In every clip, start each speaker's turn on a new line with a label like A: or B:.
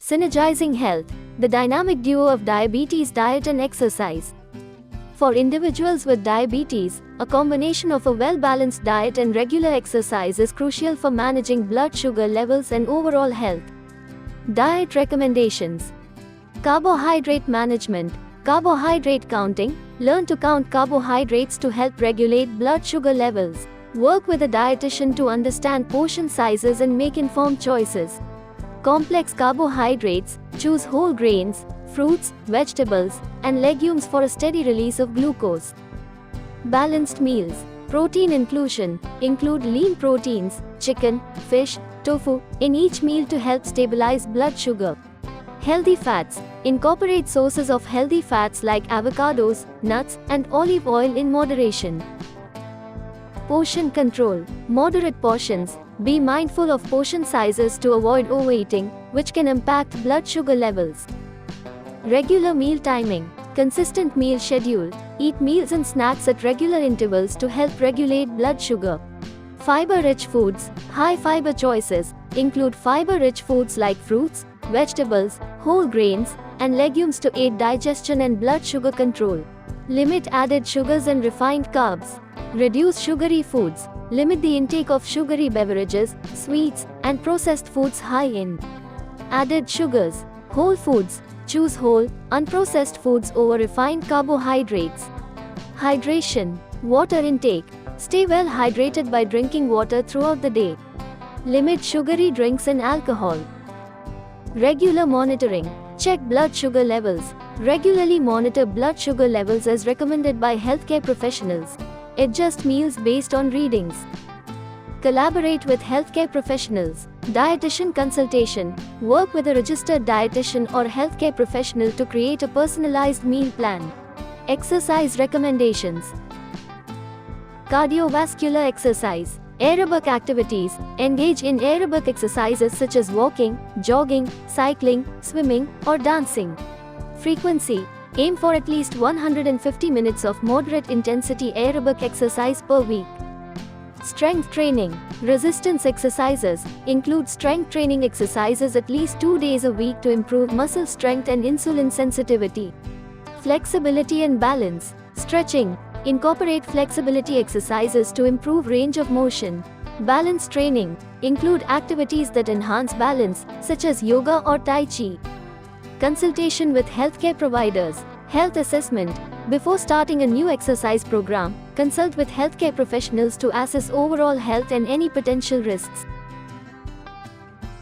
A: Synergizing health, the dynamic duo of diabetes, diet and exercise. For individuals with diabetes, a combination of a well-balanced diet and regular exercise is crucial for managing blood sugar levels and overall health. Diet recommendations. Carbohydrate management. Carbohydrate counting. Learn to count carbohydrates to help regulate blood sugar levels. Work with a dietitian to understand portion sizes and make informed choices. Complex carbohydrates. Choose whole grains, fruits, vegetables, and legumes for a steady release of glucose. Balanced meals. Protein inclusion. Include lean proteins, chicken, fish, tofu, in each meal to help stabilize blood sugar. Healthy fats. Incorporate sources of healthy fats like avocados, nuts, and olive oil in moderation. Portion control. Moderate portions. Be mindful of portion sizes to avoid overeating, which can impact blood sugar levels. Regular meal timing. Consistent meal schedule. Eat meals and snacks at regular intervals to help regulate blood sugar. Fiber-rich foods. High fiber choices include fiber-rich foods like fruits, vegetables, whole grains, and legumes to aid digestion and blood sugar control. Limit added sugars and refined carbs. Reduce sugary foods. Limit the intake of sugary beverages, sweets, and processed foods high in added sugars. Whole foods. Choose whole, unprocessed foods over refined carbohydrates. Hydration. Water intake. Stay well hydrated by drinking water throughout the day. Limit sugary drinks and alcohol. Regular monitoring. Check blood sugar levels. Regularly monitor blood sugar levels as recommended by healthcare professionals. Adjust meals based on readings. Collaborate with healthcare professionals. Dietitian consultation. Work with a registered dietitian or healthcare professional to create a personalized meal plan. Exercise recommendations. Cardiovascular exercise. Aerobic activities. Engage in aerobic exercises such as walking, jogging, cycling, swimming, or dancing. Frequency. Aim for at least 150 minutes of moderate intensity aerobic exercise per week. Strength training. Resistance exercises include strength training exercises at least 2 days a week to improve muscle strength and insulin sensitivity. Flexibility and balance. Stretching. Incorporate flexibility exercises to improve range of motion. Balance training. Include activities that enhance balance, such as yoga or tai chi. Consultation with healthcare providers. Health assessment. Before starting a new exercise program, consult with healthcare professionals to assess overall health and any potential risks.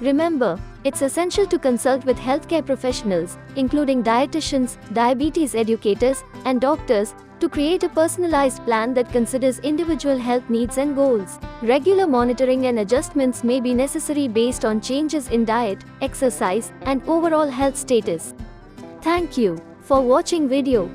A: Remember, it's essential to consult with healthcare professionals, including dietitians, diabetes educators, and doctors, to create a personalized plan that considers individual health needs and goals. Regular monitoring and adjustments may be necessary based on changes in diet, exercise, and overall health status. Thank you for watching video.